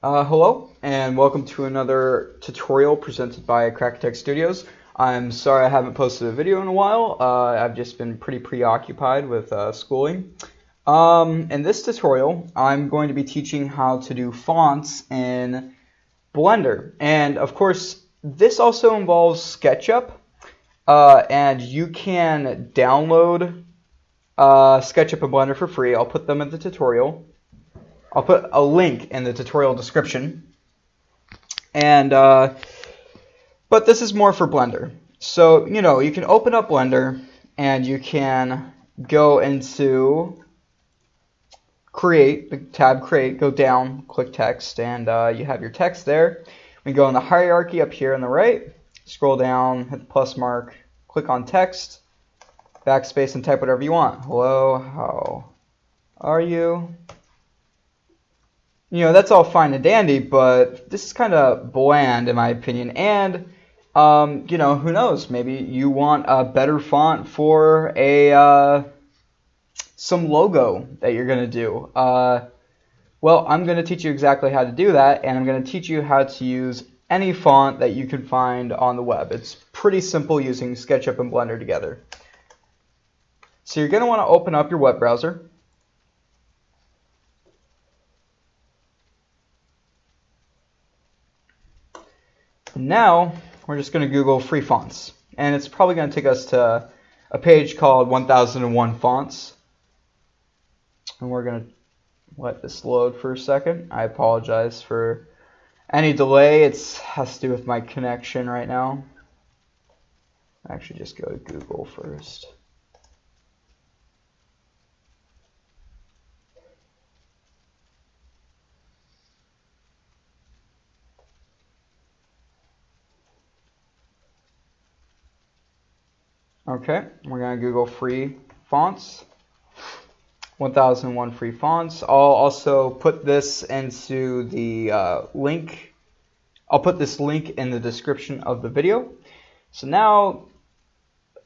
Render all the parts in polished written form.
Hello, and welcome to another tutorial presented by Crackatech Studios. I'm sorry I haven't posted a video in a while. I've just been pretty preoccupied with schooling. In this tutorial, I'm going to be teaching how to do fonts in Blender. And of course, this also involves Sketchup. And you can download Sketchup and Blender for free. I'll put them in the tutorial. I'll put a link in the tutorial description. And but this is more for Blender. So, you can open up Blender and you can go into Create, the tab Create, go down, click Text, and you have your text there. We go in the hierarchy up here on the right, scroll down, hit the plus mark, click on Text, backspace, and type whatever you want. Hello, how are you? That's all fine and dandy, but this is kind of bland in my opinion. And, who knows? Maybe you want a better font for some logo that you're going to do. Well, I'm going to teach you exactly how to do that, and I'm going to teach you how to use any font that you can find on the web. It's pretty simple using SketchUp and Blender together. So you're going to want to open up your web browser. Now, we're just going to Google free fonts. And it's probably going to take us to a page called 1001 Fonts. And we're going to let this load for a second. I apologize for any delay. It has to do with my connection right now. Actually, just go to Google first. Okay, we're going to Google free fonts, 1001 free fonts. I'll also put this into the link. I'll put this link in the description of the video. So now,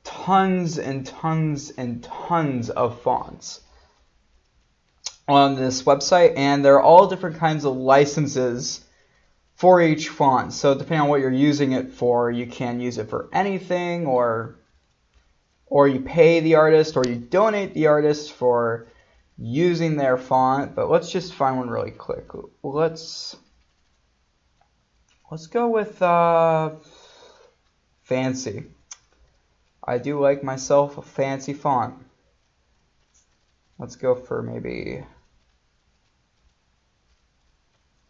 tons and tons and tons of fonts on this website, and there are all different kinds of licenses for each font. So depending on what you're using it for, you can use it for anything, or you pay the artist, or you donate the artist for using their font. But let's just find one really quick. Let's go with fancy. I do like myself a fancy font. Let's go for maybe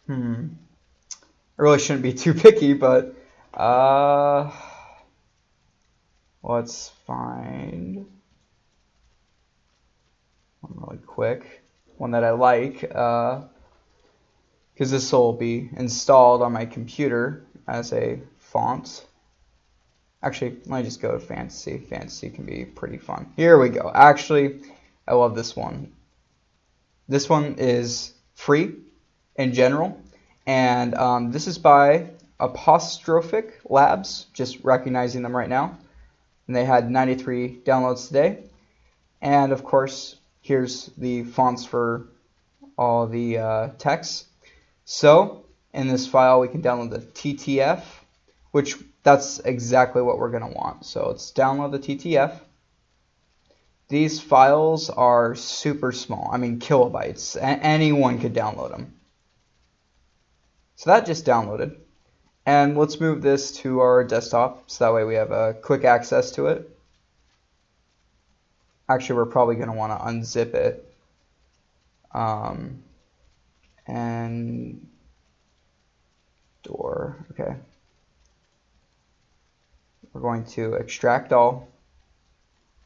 I really shouldn't be too picky, but let's find one really quick, one that I like, because this will be installed on my computer as a font. Actually, let me just go to fantasy. Fantasy can be pretty fun. Here we go. Actually, I love this one. This one is free in general, and this is by Apostrophic Labs, just recognizing them right now. And they had 93 downloads today. And of course, here's the fonts for all the text. So in this file, we can download the TTF, which that's exactly what we're going to want. So let's download the TTF. These files are super small. I mean, kilobytes. Anyone could download them. So that just downloaded. And let's move this to our desktop, so that way we have quick access to it. Actually, we're probably going to want to unzip it. And door, okay. We're going to extract all.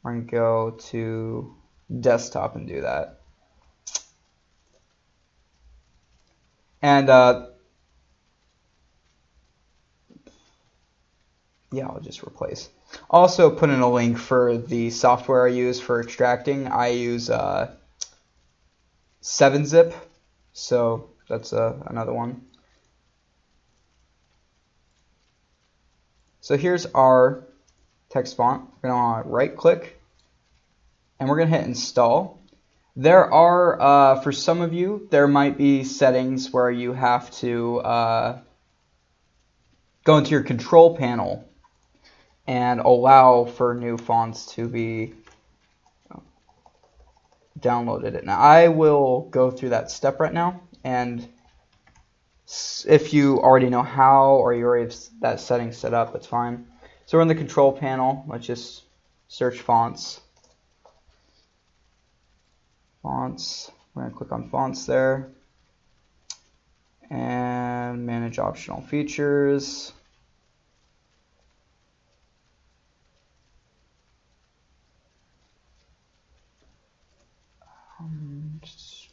We're going to go to desktop and do that. And yeah, I'll just replace. Also put in a link for the software I use for extracting. I use 7-zip, so that's another one. So here's our text font. We're going to right click, and we're going to hit install. There are, for some of you, there might be settings where you have to go into your control panel and allow for new fonts to be downloaded. Now, I will go through that step right now, and if you already know how or you already have that setting set up, that's fine. So we're in the control panel. Let's just search fonts. Fonts. We're going to click on fonts there. And manage optional features.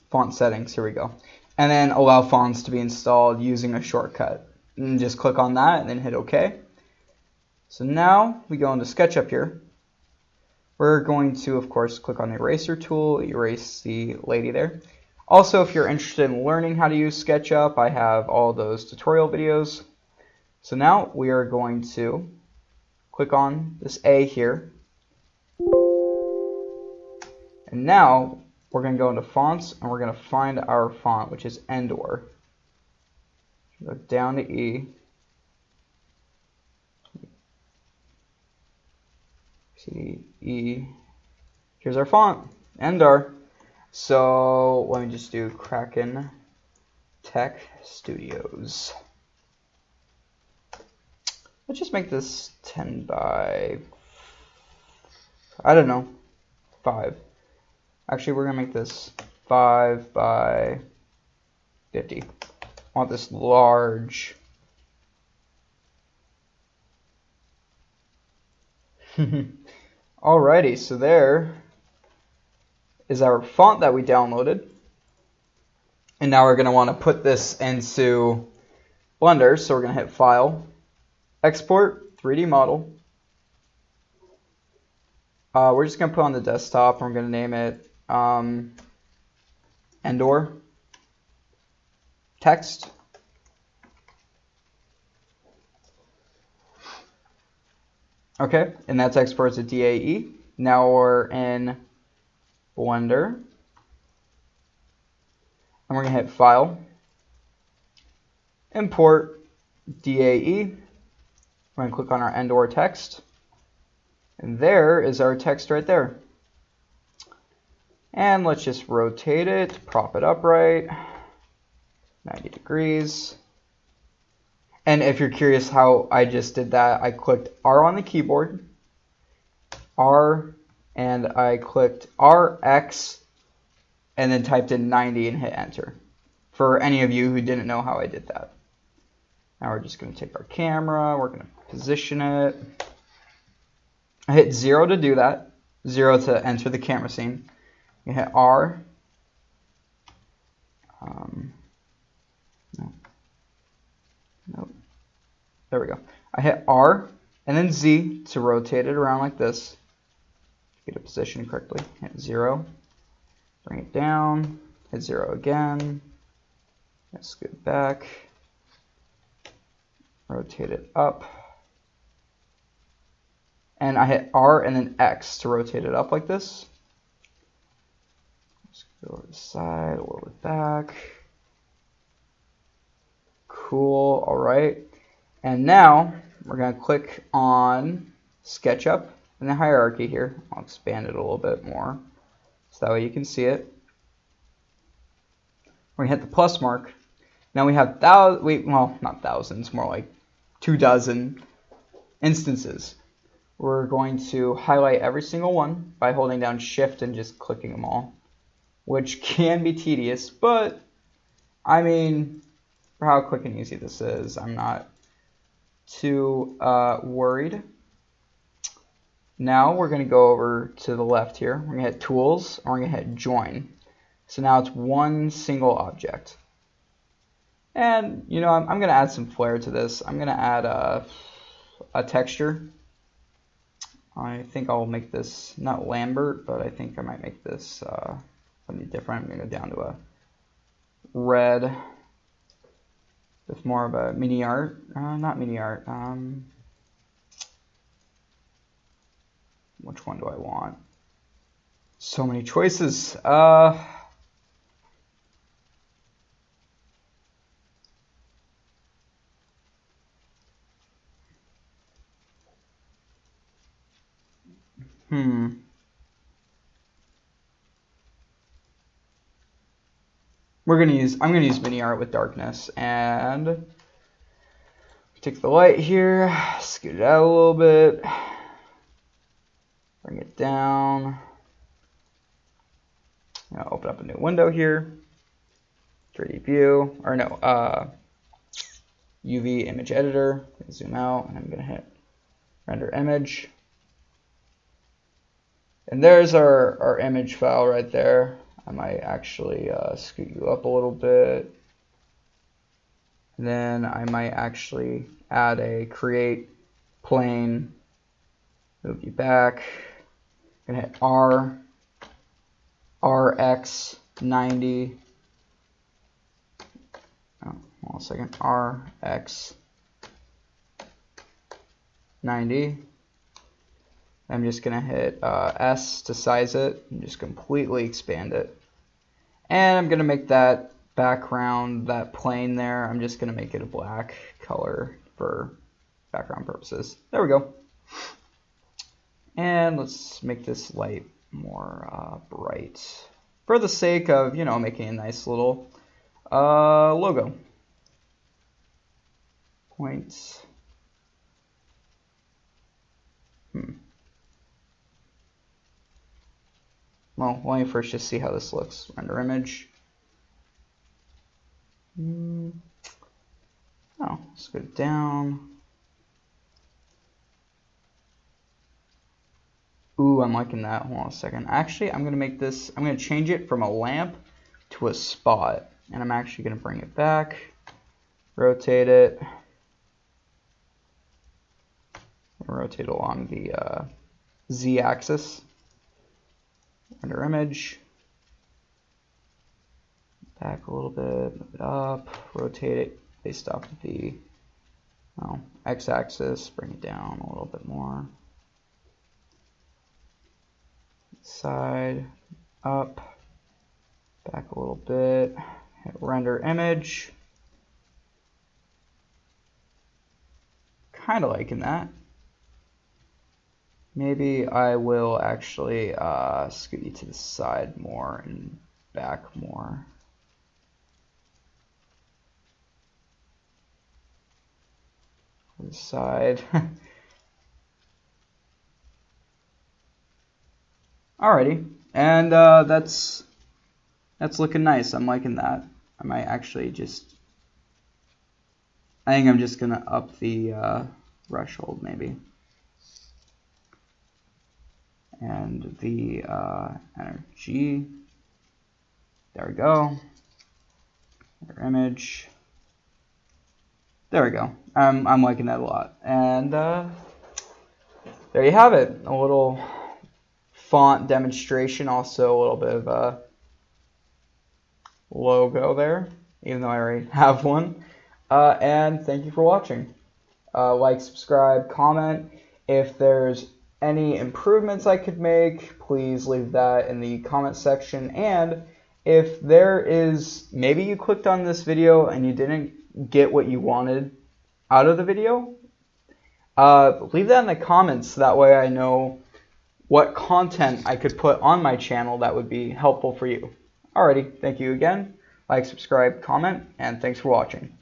Font settings, here we go. And then allow fonts to be installed using a shortcut. And just click on that and then hit OK. So now we go into Sketchup here. We're going to, of course, click on the eraser tool, erase the lady there. Also, if you're interested in learning how to use SketchUp, I have all those tutorial videos. So now we are going to click on this A here. And now we're going to go into fonts and we're going to find our font, which is Endor. Go down to E. See E. Here's our font, Endor. So let me just do Kraken Tech Studios. Let's just make this 10 by, I don't know, 5. Actually, we're going to make this 5 by 50. I want this large. Alrighty, so there is our font that we downloaded. And now we're going to want to put this into Blender. So we're going to hit File, Export, 3D Model. We're just going to put on the desktop and we're going to name it Endor Text. Okay, and that's exports to DAE. Now we're in Blender. And we're going to hit File, Import, DAE. We're going to click on our Endor text. And there is our text right there. And let's just rotate it, prop it upright, 90 degrees. And if you're curious how I just did that, I clicked R on the keyboard, R, and I clicked RX, and then typed in 90 and hit enter. For any of you who didn't know how I did that. Now we're just going to take our camera, we're going to position it. I hit 0 to do that, 0 to enter the camera scene. You hit R. Nope. There we go. I hit R and then Z to rotate it around like this. Get it positioned correctly. Hit 0. Bring it down. Hit 0 again. Scoot back. Rotate it up. And I hit R and then X to rotate it up like this. Let's go over the side, a little bit back. Cool, all right. And now we're going to click on SketchUp in the hierarchy here. I'll expand it a little bit more so that way you can see it. We're going to hit the plus mark. Now we have well, not thousands, more like 24 instances. We're going to highlight every single one by holding down Shift and just clicking them all, which can be tedious, but I mean, for how quick and easy this is, I'm not too worried. Now we're going to go over to the left here. We're going to hit Tools, and we're going to hit Join. So now it's one single object. And, you know, I'm going to add some flair to this. I'm going to add a texture. I think I'll make this not Lambert, but I think I might make this something different. I'm going to go down to a red with more of a mini art. Not mini art. Which one do I want? So many choices. I'm gonna use mini art with darkness, and take the light here, scoot it out a little bit, bring it down. I'll open up a new window here, 3D view, or no, UV image editor. Zoom out, and I'm gonna hit render image. And there's our image file right there. I might actually scoot you up a little bit. And then I might actually add a create plane, move you back. I'm gonna hit R, RX 90. Oh, hold on a second. RX 90. I'm just going to hit S to size it and just completely expand it. And I'm going to make that background, that plane there, I'm just going to make it a black color for background purposes. There we go. And let's make this light more bright for the sake of, you know, making a nice little logo. Points. Well, let me first just see how this looks. Render image. Oh, let's go down. Ooh, I'm liking that. Hold on a second. Actually, I'm going to make this, I'm going to change it from a lamp to a spot. And I'm actually going to bring it back, rotate it, rotate along the Z-axis. Render image, back a little bit, move it up, rotate it based off of the X-axis, bring it down a little bit more. Side, up, back a little bit, hit render image. Kind of liking that. Maybe I will actually scoot you to the side more and back more. The side. Alrighty, and that's looking nice. I'm liking that. I might actually I think I'm just gonna up the threshold maybe. And the energy. There we go. Our image. There we go. I'm liking that a lot. And there you have it. A little font demonstration. Also a little bit of a logo there, even though I already have one. And thank you for watching. Like, subscribe, comment. If there's any improvements I could make, please leave that in the comment section. And if there is, maybe you clicked on this video and you didn't get what you wanted out of the video, leave that in the comments. That way I know what content I could put on my channel that would be helpful for you. Alrighty, thank you again. Like, subscribe, comment, and thanks for watching.